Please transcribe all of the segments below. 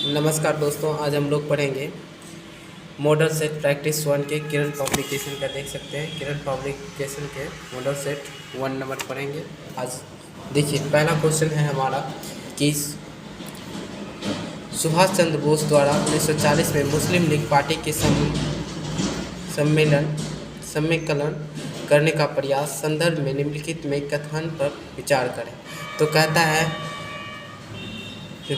नमस्कार दोस्तों, आज हम लोग पढ़ेंगे मॉडल सेट प्रैक्टिस 1 के किरण पब्लिकेशन का। देख सकते हैं किरण पब्लिकेशन के मॉडल सेट 1 नंबर पढ़ेंगे आज। देखिए, पहला क्वेश्चन है हमारा कि सुभाष चंद्र बोस द्वारा 1940 में मुस्लिम लीग पार्टी के सम्मेलन करने का प्रयास संदर्भ में निम्नलिखित में कथन पर विचार करें। तो कहता है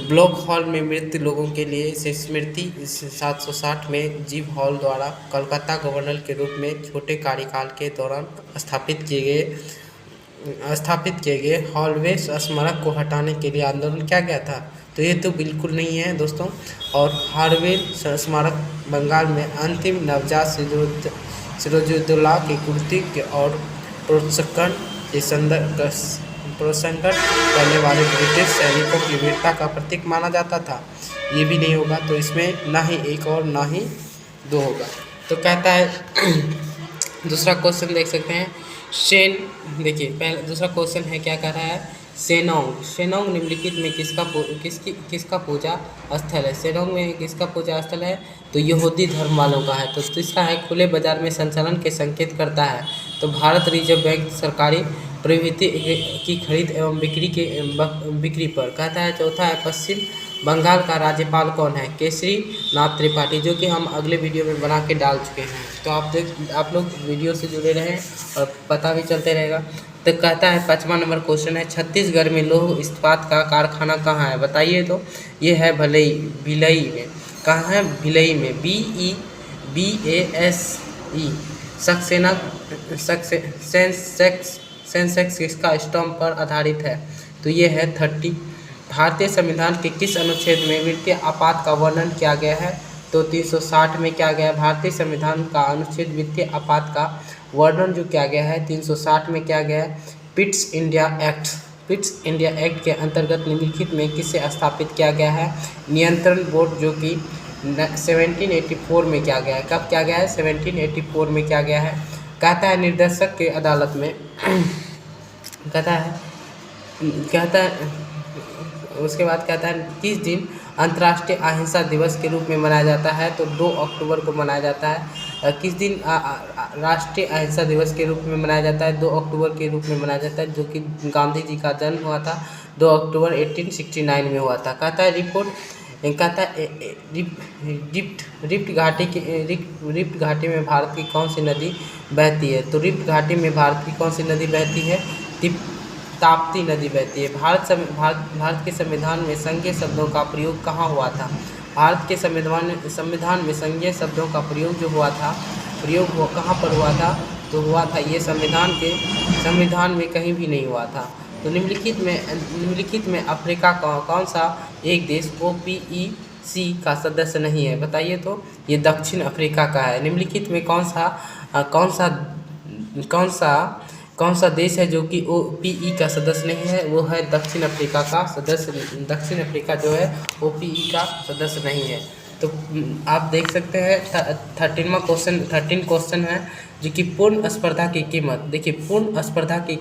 ब्लॉक हॉल में मृत लोगों के लिए स्मृति 760 में जीव हॉल द्वारा कलकत्ता गवर्नर के रूप में छोटे कार्यकाल के दौरान स्थापित किए गए हॉलवे स्मारक को हटाने के लिए आंदोलन किया गया था। तो ये तो बिल्कुल नहीं है दोस्तों। और हार्वेल स्मारक बंगाल में अंतिम नवजात सिराजुद्दौला की कुर्ती और प्रोत्साहन करने वाले ब्रिटिश सैनिकों की वीरता का प्रतीक माना जाता था। ये भी नहीं होगा, तो इसमें ना ही एक और ना ही दो होगा। तो कहता है दूसरा क्वेश्चन देख सकते हैं देखिए पहले दूसरा क्वेश्चन है, क्या कह रहा है, शेनोंग निम्नलिखित में किसका पूजा स्थल है। शेनोंग में किसका पूजा स्थल है, तो यहूदी धर्म वालों का है। तो तीसरा है खुले बाजार में संचालन के संकेत करता है। तो भारत रिजर्व बैंक सरकारी प्रभुत्व की खरीद एवं बिक्री पर कहता है। चौथा है पश्चिम बंगाल का राज्यपाल कौन है, केसरी नाथ त्रिपाठी, जो कि हम अगले वीडियो में बना के डाल चुके हैं। तो आप लोग वीडियो से जुड़े रहें और पता भी चलते रहेगा। तो कहता है 5वां नंबर क्वेश्चन है, छत्तीसगढ़ में लौह इस्पात का कारखाना कहाँ है, बताइए। तो ये है भिलई में। कहाँ है, भिलई में, BASE। सेंसेक्स किसका स्टॉम्प पर आधारित है, तो ये है 30। भारतीय संविधान के किस अनुच्छेद में वित्तीय आपात का वर्णन किया गया है, तो 360 में किया गया है। भारतीय संविधान का अनुच्छेद वित्तीय आपात का वर्णन जो किया गया है 360 में किया गया है। पिट्स इंडिया एक्ट के अंतर्गत निम्नलिखित में किसे स्थापित किया गया है, नियंत्रण बोर्ड, जो कि 1784 में किया गया है। कब किया गया है, 1784 में किया गया है। कहता है निर्देशक के अदालत में कहता है उसके बाद कहता है किस दिन अंतर्राष्ट्रीय अहिंसा दिवस के रूप में मनाया जाता है, तो 2 अक्टूबर को मनाया जाता है। किस दिन राष्ट्रीय अहिंसा दिवस के रूप में मनाया जाता है, 2 अक्टूबर के रूप में मनाया जाता है, जो कि गांधी जी का जन्म हुआ था 2 अक्टूबर 1869 में हुआ था। कहता है रिफ्ट घाटी में भारत की कौन सी नदी बहती है, तो रिफ्ट घाटी में भारत की कौन सी नदी बहती है, ताप्ती नदी बहती है। भारत के संविधान में संज्ञेय शब्दों का प्रयोग कहाँ हुआ था, भारत के संविधान में संज्ञेय शब्दों का प्रयोग जो हुआ था, कहाँ पर हुआ था, तो हुआ था ये संविधान में कहीं भी नहीं हुआ था। तो निम्नलिखित में अफ्रीका का कौन सा एक देश OPEC का सदस्य नहीं है, बताइए। तो ये दक्षिण अफ्रीका का है। निम्नलिखित में कौन सा देश है जो कि OPE का सदस्य नहीं है, वो है दक्षिण अफ्रीका का सदस्य। दक्षिण अफ्रीका जो है OPE का सदस्य नहीं है। तो आप देख सकते हैं 13 क्वेश्चन है, जो कि पूर्ण स्पर्धा की कीमत। देखिए, पूर्ण स्पर्धा की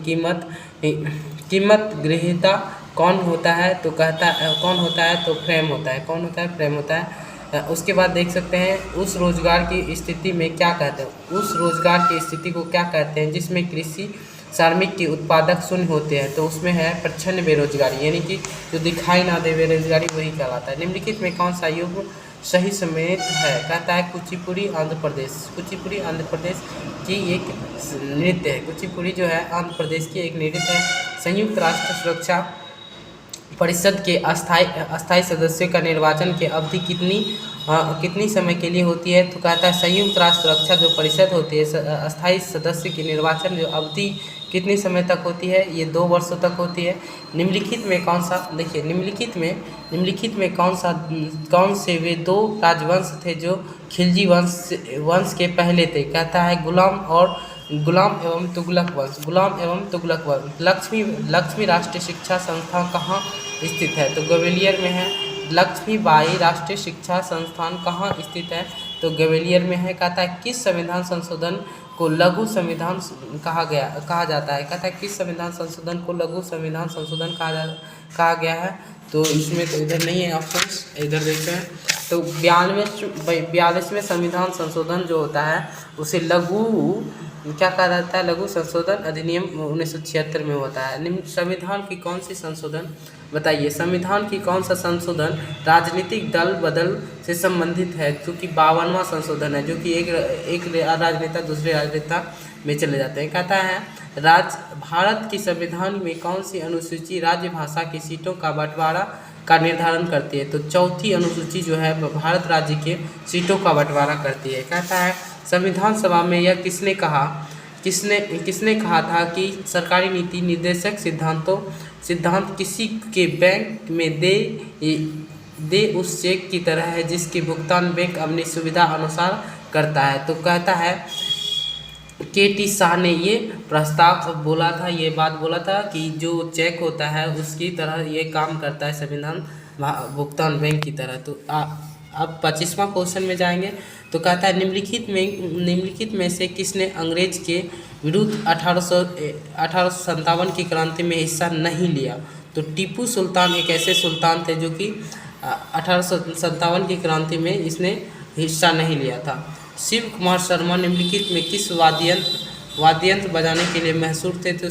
कीमत ग्रहीता कौन होता है, तो कहता है कौन होता है, तो फ्रेम होता है। कौन होता है, फ्रेम होता है। उसके बाद देख सकते हैं उस रोजगार की स्थिति में क्या कहते हैं, उस रोजगार की स्थिति को क्या कहते हैं जिसमें कृषि श्रमिक के उत्पादक शून्य होते हैं, तो उसमें है प्रच्छन्न बेरोजगारी, यानी कि जो दिखाई ना दे बेरोजगारी, वही कहलाता है। निम्नलिखित में कौन सा युग सही समेत है, कहता है कुचिपुड़ी आंध्र प्रदेश की एक नृत्य है। कुचिपुड़ी जो है आंध्र प्रदेश की एक नृत्य है। संयुक्त राष्ट्र सुरक्षा परिषद के अस्थायी सदस्यों का निर्वाचन की अवधि कितनी समय के लिए होती है, तो कहता है संयुक्त राष्ट्र सुरक्षा जो परिषद होती है, अस्थायी सदस्य की निर्वाचन जो अवधि कितनी समय तक होती है, ये 2 वर्षों तक होती है। निम्नलिखित में कौन सा, देखिए निम्नलिखित में कौन से वे 2 राजवंश थे जो खिलजी वंश के पहले थे, कहता है गुलाम एवं तुगलक वंश। लक्ष्मी राष्ट्रीय शिक्षा संस्थान कहाँ स्थित है, तो ग्वालियर में है। लक्ष्मीबाई राष्ट्रीय शिक्षा संस्थान कहाँ स्थित है, तो गवेलियर में है। कहता है किस संविधान संशोधन को लघु संविधान कहा जाता है। कहता है किस संविधान संशोधन को लघु संविधान संशोधन कहा गया है। तो इसमें तो इधर नहीं है ऑप्शन, इधर देखते हैं। तो 42वें संविधान संशोधन जो होता है उसे लघु क्या कहा जाता है, लघु संशोधन अधिनियम 1976 में होता है। निम्न संविधान की कौन सी संशोधन बताइए, संविधान की कौन सा संशोधन राजनीतिक दल बदल से संबंधित है, जो कि 52वां संशोधन है, जो कि एक राजनेता दूसरे राजनेता में चले जाते हैं। कहता है भारत की संविधान में कौन सी अनुसूची राज्य भाषा की सीटों का बंटवारा का निर्धारण करती है। तो चौथी अनुसूची जो है भारत राज्य के सीटों का बंटवारा करती है। कहता है संविधान सभा में यह किसने कहा था कि सरकारी नीति निर्देशक सिद्धांत किसी के बैंक में दे उस चेक की तरह है जिसके भुगतान बैंक अपनी सुविधा अनुसार करता है। तो कहता है के.टी. शाह ने ये प्रस्ताव बोला था, ये बात बोला था कि जो चेक होता है उसकी तरह ये काम करता है संविधान भुगतान बैंक की तरह। तो अब 25वां क्वेश्चन में जाएंगे। तो कहता है निम्नलिखित में से किसने अंग्रेज के विरुद्ध 1857 की क्रांति में हिस्सा नहीं लिया। तो टीपू सुल्तान एक ऐसे सुल्तान थे जो कि 1857 की क्रांति में इसने हिस्सा नहीं लिया था। शिव कुमार शर्मा निम्नलिखित में किस वाद्ययंत्र बजाने के लिए मशहूर थे। तो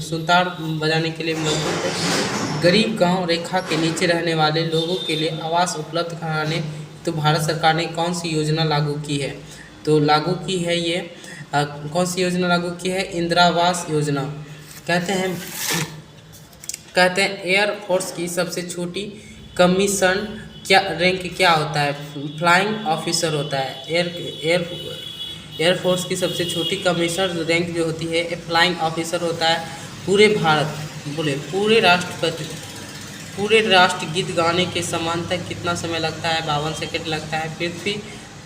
सुतार बजाने के लिए मशहूर थे। गरीब गांव रेखा के नीचे रहने वाले लोगों के लिए आवास उपलब्ध कराने तो भारत सरकार ने कौन सी योजना लागू की है। तो लागू की है ये कौन सी योजना लागू की है, इंदिरा आवास योजना। कहते हैं एयरफोर्स की सबसे छोटी कमीशन रैंक क्या होता है, फ्लाइंग ऑफिसर होता है। एयरफोर्स की सबसे छोटी कमीशन रैंक जो होती है फ्लाइंग ऑफिसर होता है। पूरे राष्ट्रगीत गाने के समांतर कितना समय लगता है, 52 सेकंड लगता है।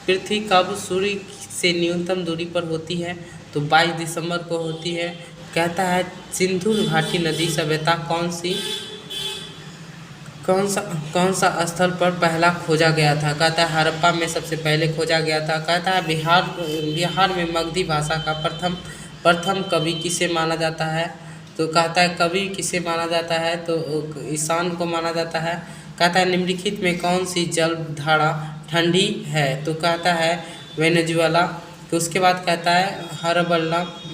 पृथ्वी कब सूर्य से न्यूनतम दूरी पर होती है। तो 22 दिसंबर को होती है। कहता है सिंधु घाटी नदी सभ्यता कौन सा स्थल पर पहला खोजा गया था। कहता है हड़प्पा में सबसे पहले खोजा गया था। कहता है बिहार में मगधी भाषा का प्रथम कवि किसे माना जाता है। तो कहता है कवि किसे माना जाता है, तो ईशान को माना जाता है। कहता है निम्नलिखित में कौन सी जल धारा ठंडी है। तो कहता है वेनेजुएला। तो उसके बाद कहता है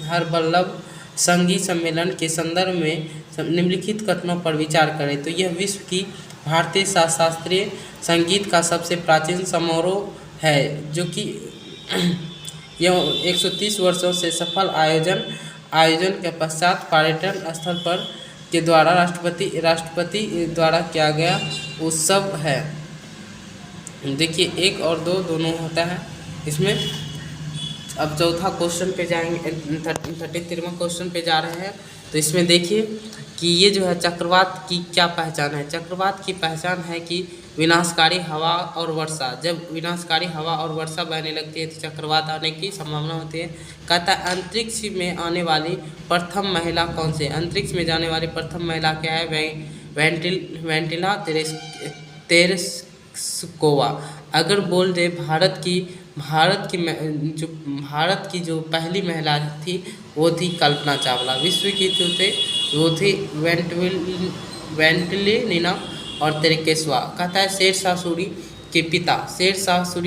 हरवल्लभ संगीत सम्मेलन के संदर्भ में निम्नलिखित कथनों पर विचार करें। तो यह विश्व की भारतीय शास्त्रीय संगीत का सबसे प्राचीन समारोह है, जो कि यह 130 वर्षों से सफल आयोजन के पश्चात पर्यटन स्थल पर के द्वारा राष्ट्रपति द्वारा किया गया उत्सव है। देखिए 1 और 2 दोनों होता है इसमें। अब चौथा क्वेश्चन पे जाएंगे, 33वां क्वेश्चन पे जा रहे हैं। तो इसमें देखिए कि ये जो है चक्रवात की क्या पहचान है। चक्रवात की पहचान है कि विनाशकारी हवा और वर्षा, जब विनाशकारी हवा और वर्षा बहने लगती है तो चक्रवात आने की संभावना होती है। कहता है अंतरिक्ष में आने वाली प्रथम महिला कौन से, अंतरिक्ष में जाने वाली प्रथम महिला क्या है, वेंटिला तेरेस्कोवा। अगर बोल दे भारत की जो पहली महिला थी वो थी कल्पना चावला। विश्व की जो थे वो थी वेंटलिना और तेरेकेश्वा। कहता है शेरशाह सूरी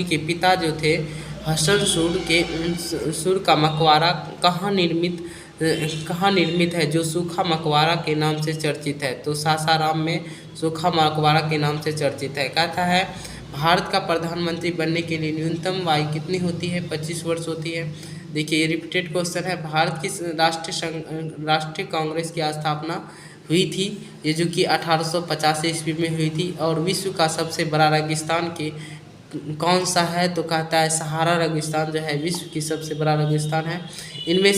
के पिता जो थे हसन सूर का मकबरा कहाँ निर्मित है, जो सूखा मकबरा के नाम से चर्चित है। तो सासाराम में सूखा मकबरा के नाम से चर्चित है। कहता है भारत का प्रधानमंत्री बनने के लिए न्यूनतम आयु कितनी होती है, 25 वर्ष होती है। देखिए ये रिपीटेड क्वेश्चन है। भारत की राष्ट्रीय कांग्रेस की स्थापना हुई थी, ये जो कि 1850 ईस्वी में हुई थी। और विश्व का सबसे बड़ा रेगिस्तान कौन सा है। तो कहता है सहारा रेगिस्तान जो है विश्व की सबसे बड़ा रेगिस्तान है। इसमें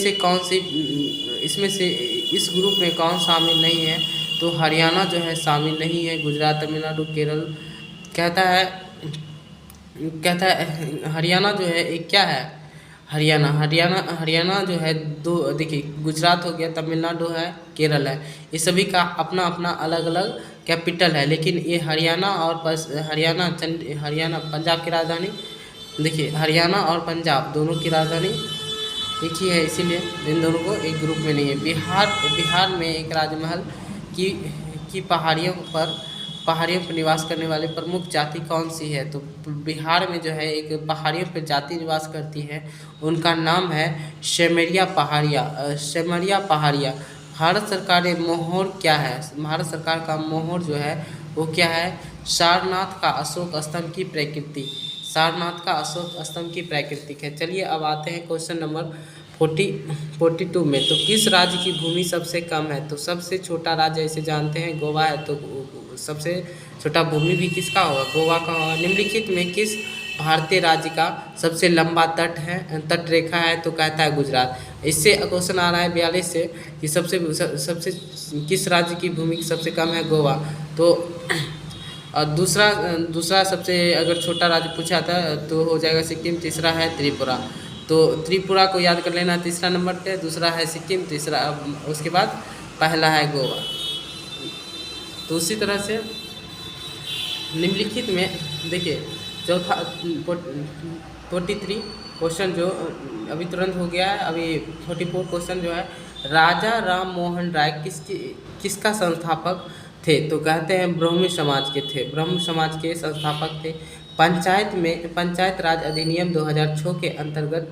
से इस ग्रुप में कौन शामिल नहीं है। तो हरियाणा जो है शामिल नहीं है, गुजरात, तमिलनाडु, केरल। कहता है हरियाणा जो है एक क्या है, हरियाणा जो है दो, देखिए गुजरात हो गया, तमिलनाडु है, केरल है। ये सभी का अपना अपना अलग अलग कैपिटल है, लेकिन ये हरियाणा पंजाब की राजधानी देखिए हरियाणा और पंजाब दोनों की राजधानी एक ही है, इसीलिए इन दोनों को एक ग्रुप में नहीं है। बिहार में एक राजमहल की पहाड़ियों पर निवास करने वाली प्रमुख जाति कौन सी है? तो बिहार में जो है एक पहाड़ियों पर जाति निवास करती है, उनका नाम है सेमरिया पहाड़िया। भारत सरकार ने मोहर क्या है? भारत सरकार का मोहर जो है वो क्या है? सारनाथ का अशोक स्तंभ की प्रकृति। सारनाथ का अशोक स्तंभ की प्राकृतिक है। चलिए अब आते हैं क्वेश्चन नंबर 42 में। तो किस राज्य की भूमि सबसे कम है? तो सबसे छोटा राज्य ऐसे जानते हैं गोवा है, तो सबसे छोटा भूमि भी किसका होगा? गोवा का होगा। निम्नलिखित में किस भारतीय राज्य का सबसे लंबा तट रेखा है? तो कहता है गुजरात। इससे क्वेश्चन आ रहा है 42 से कि सबसे किस राज्य की भूमि सबसे कम है? गोवा। तो और दूसरा सबसे अगर छोटा राज्य पूछा था तो हो जाएगा सिक्किम, तीसरा है त्रिपुरा। तो त्रिपुरा को याद कर लेना तीसरा नंबर पे, दूसरा है सिक्किम, तीसरा उसके बाद पहला है गोवा। तो उसी तरह से निम्नलिखित में देखिए चौथा 43 क्वेश्चन जो अभी तुरंत हो गया है। अभी 44 क्वेश्चन जो है, राजा राम मोहन राय किसका संस्थापक थे? तो कहते हैं ब्राह्मण समाज के थे, ब्राह्मण समाज के संस्थापक थे। पंचायत राज अधिनियम 2006 के अंतर्गत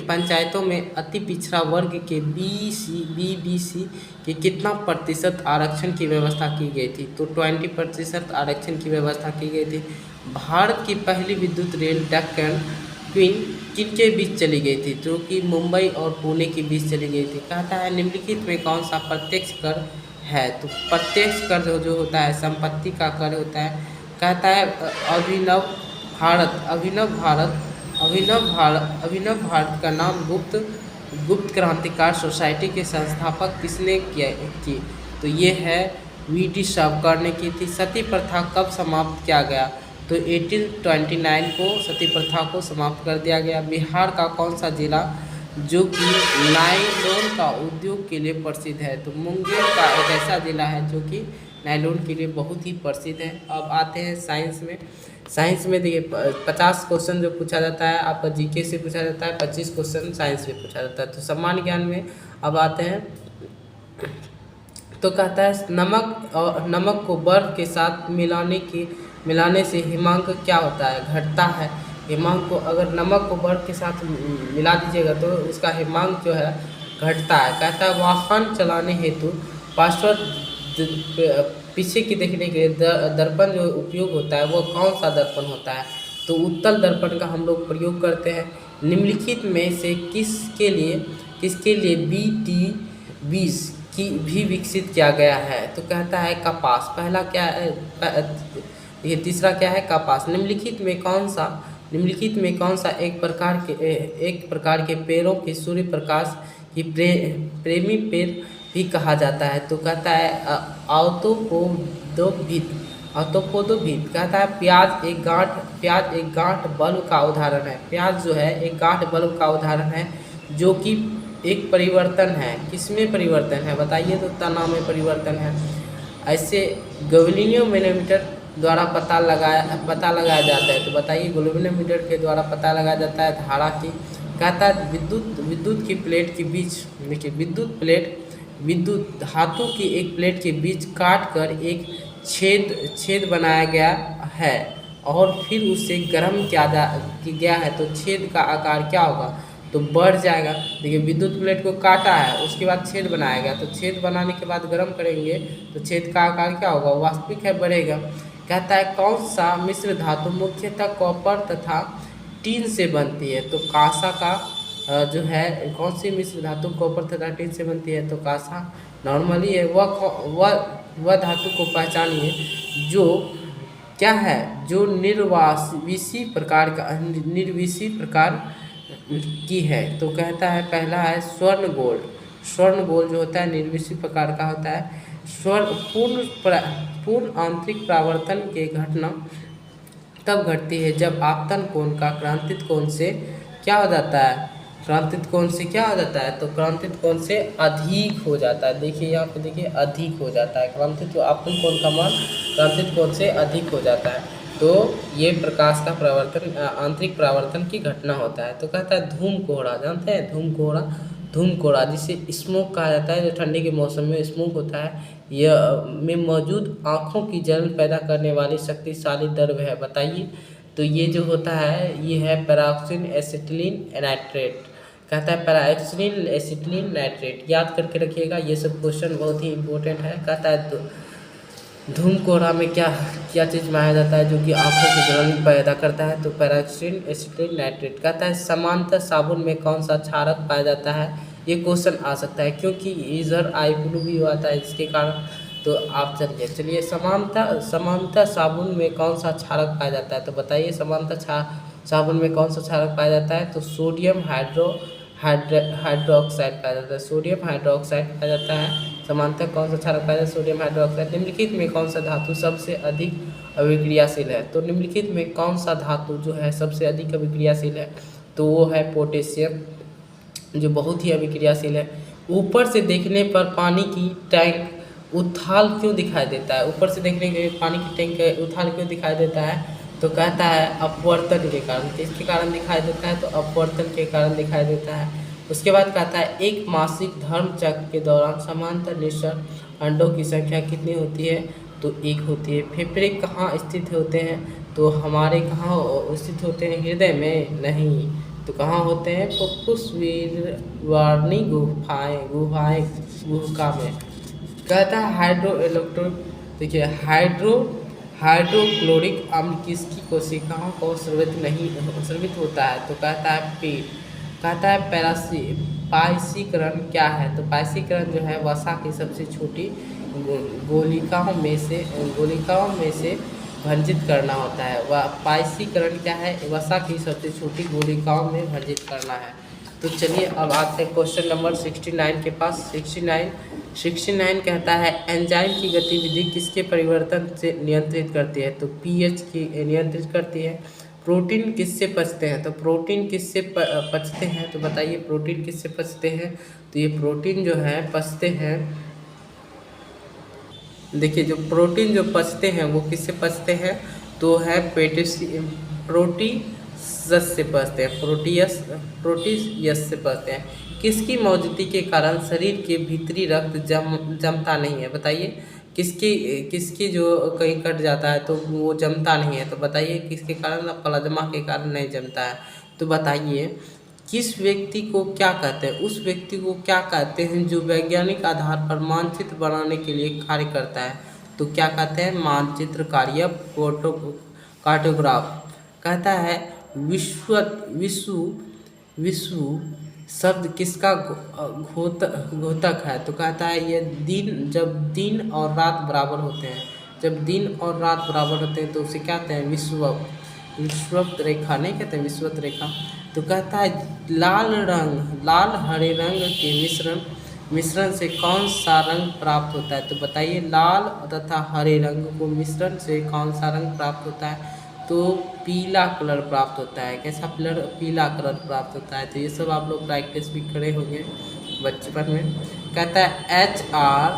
पंचायतों में अति पिछड़ा वर्ग के बीबीसी के कितना प्रतिशत आरक्षण की व्यवस्था की गई थी? तो 20% आरक्षण की व्यवस्था की गई थी। भारत की पहली विद्युत रेल डेक्कन क्वीन किनके बीच चली गई थी? जो कि मुंबई और पुणे के बीच चली गई थी। कहता है निम्नलिखित में कौन सा प्रत्यक्ष कर है? तो प्रत्यक्ष कर जो होता है संपत्ति का कर होता है। कहता है अभिनव भारत का नाम गुप्त क्रांतिकार सोसाइटी के संस्थापक किसने की? तो ये है वीटी सावरकर ने की थी। सती प्रथा कब समाप्त किया गया? तो 1829 को सती प्रथा को समाप्त कर दिया गया। बिहार का कौन सा जिला जो कि नायलॉन का उद्योग के लिए प्रसिद्ध है? तो मुंगेर का एक ऐसा जिला है जो कि नायलॉन के लिए बहुत ही प्रसिद्ध है। अब आते हैं साइंस में देखिए 50 क्वेश्चन जो पूछा जाता है आपका जीके से पूछा जाता है, 25 क्वेश्चन साइंस से पूछा जाता है। तो सामान्य ज्ञान में अब आते हैं, तो कहता है नमक को बर्फ के साथ मिलाने से हिमांक क्या होता है? घटता है। हिमांक को अगर नमक को बर्फ के साथ मिला दीजिएगा तो उसका हिमांक जो है घटता है। कहता है वाहन चलाने हेतु पार्श्व पीछे की देखने के लिए दर्पण जो उपयोग होता है वो कौन सा दर्पण होता है? तो उत्तल दर्पण का हम लोग प्रयोग करते हैं। निम्नलिखित में से किसके लिए BT20 की भी विकसित किया गया है? तो कहता है कपास। पहला क्या है? ये तीसरा क्या है? कपास। निम्नलिखित में कौन सा एक प्रकार के पेड़ों के सूर्य प्रकाश की प्रेमी पेड़ भी कहा जाता है? तो कहता है ऑर्थोपोडोभित। कहता है प्याज एक गांठ बल्ब का उदाहरण है। प्याज जो है एक गांठ बल्ब का उदाहरण है जो कि एक परिवर्तन है। किसमें परिवर्तन है बताइए? तो तना में परिवर्तन है। ऐसे गैल्वेनियोमीटर द्वारा पता लगाया जाता है। तो बताइए गैल्वेनियोमीटर के द्वारा पता लगाया जाता है धारा की। कहता है विद्युत की प्लेट के बीच, देखिए विद्युत धातु की एक प्लेट के बीच काट कर एक छेद बनाया गया है और फिर उसे गर्म किया गया है, तो छेद का आकार क्या होगा? तो बढ़ जाएगा। देखिए विद्युत प्लेट को काटा है, उसके बाद छेद बनाया गया, तो छेद बनाने के बाद गर्म करेंगे तो छेद का आकार क्या होगा? वास्तविक है, बढ़ेगा। कहता है कौन सा मिश्र धातु मुख्यतः कॉपर तथा टीन से बनती है? तो कांसा का जो है कौन सी मिश्र धातु कॉपर तथा टीन से बनती है? तो कांसा नॉर्मली है। वह धातु को पहचानिए जो क्या है? जो निर्विषी प्रकार की है। तो कहता है पहला है स्वर्ण गोल्ड जो होता है निर्विषी प्रकार का होता है। पूर्ण आंतरिक परावर्तन के घटना तब घटती है जब आपतन कोण का क्रांतित कोण से क्या हो जाता है? क्रांतित कोण से क्या हो जाता है? तो क्रांतित कोण से अधिक हो जाता है। देखिए यहाँ पे देखिए अधिक हो जाता है। क्रांतित आपतन कोण का मान क्रांतित कोण से अधिक हो जाता है। तो ये प्रकाश का परावर्तन आंतरिक परावर्तन की घटना होता है। तो कहता है धूम कोहरा, जानते हैं धूम कोहरा? धूम कोहरा जिसे स्मोक कहा जाता है, जो ठंडी के मौसम में स्मोक होता है, यह में मौजूद आँखों की जलन पैदा करने वाली शक्तिशाली द्रव है। बताइए, तो ये जो होता है ये है पैराक्सिन एसिटिलीन नाइट्रेट। कहता है पैराक्सिन एसिटिलीन नाइट्रेट, याद करके रखिएगा, ये सब क्वेश्चन बहुत ही इंपॉर्टेंट है। कहता है धूम कोहरा में क्या क्या चीज़ माना जाता है जो कि आँखों की जलन पैदा करता है? तो पैराक्सिन एसिटिलीन नाइट्रेट। कहता है समांतर साबुन में कौन सा क्षारक पाया जाता है? ये क्वेश्चन आ सकता है क्योंकि इधर आई फ्लू भी आता है इसके कारण। तो आप चलिए समांतर साबुन में कौन सा क्षारक पाया जाता है? तो बताइए समांतर साबुन में कौन सा क्षारक पाया जाता है? तो सोडियम हाइड्रोक्साइड पाया जाता है। सोडियम हाइड्रोक्साइड पाया जाता है। समांतर कौन सा क्षारक पाया जाता है? Sodium hydroxide. निम्नलिखित में कौन सा धातु सबसे अधिक अभिक्रियाशील है? तो निम्नलिखित में कौन सा धातु जो है सबसे अधिक अभिक्रियाशील है? तो वो है पोटेशियम, जो बहुत ही अभिक्रियाशील है। ऊपर से देखने पर पानी की टैंक उथाल क्यों दिखाई देता है? ऊपर से देखने के पानी की टैंक उथाल क्यों दिखाई देता है? तो कहता है अपवर्तन के कारण। किसके कारण दिखाई देता है? तो अपवर्तन के कारण दिखाई देता है। उसके बाद कहता है एक मासिक धर्म चक्र के दौरान समांतर निश्चल अंडों की संख्या कितनी होती है? तो एक होती है। फेफड़े कहाँ स्थित होते हैं? तो हमारे कहाँ स्थित होते हैं? हृदय में नहीं, तो कहाँ होते हैं? फुफ्फुसवार्नी गुहा में। कहता है देखिए हाइड्रोक्लोरिक अम्ल किसकी कोशिकाओं को स्रवित होता है? तो कहता है पेट। कहता है पायसीकरण क्या है? तो पायसीकरण जो है वसा की सबसे छोटी गोलिकाओं में से भंजित करना होता है। वह पायसीकरण क्या है? वसा की सबसे छोटी गोलिकाओं में भंजित करना है। तो चलिए अब आते हैं क्वेश्चन नंबर 69 के पास। 69 कहता है एंजाइम की गतिविधि किसके परिवर्तन से नियंत्रित करती है? तो पीएच की नियंत्रित करती है। प्रोटीन किससे पचते हैं? तो प्रोटीन किससे पचते हैं? तो बताइए प्रोटीन किससे पचते हैं? तो ये प्रोटीन जो है पचते हैं, देखिए जो प्रोटीन जो पचते हैं वो किससे पचते हैं? तो है प्रोटीयस से पचते हैं। प्रोटीयस से पचते हैं। किसकी मौजूदगी के कारण शरीर के भीतरी रक्त जमता नहीं है? बताइए किसकी जो कहीं कट जाता है तो वो जमता नहीं है? तो बताइए किसके कारण? प्लाज्मा के कारण नहीं जमता है। तो बताइए किस व्यक्ति को क्या कहते हैं? उस व्यक्ति को क्या कहते हैं जो वैज्ञानिक आधार पर मानचित्र बनाने के लिए कार्य करता है? तो क्या कहते हैं? मानचित्रकार या कार्टोग्राफ। कहता है विश्व शब्द किसका घोतक है? तो कहता है ये जब दिन और रात बराबर होते हैं, जब दिन और रात बराबर होते हैं तो उसे क्या कहते हैं? विषुवत रेखा नहीं कहते हैं, विषुवत रेखा। तो कहता है लाल हरे रंग के मिश्रण से कौन सा रंग प्राप्त होता है? तो बताइए लाल तथा हरे रंग को मिश्रण से कौन सा रंग प्राप्त होता है? तो पीला कलर प्राप्त होता है। कैसा कलर? पीला कलर प्राप्त होता है। तो ये सब आप लोग प्रैक्टिस भी करे होंगे बचपन में। कहता है HR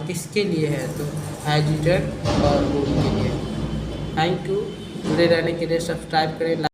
किसके लिए है? तो हाइड्रोजन और मोम के लिए। थैंक यू, जुड़े रहने के लिए सब्सक्राइब करें।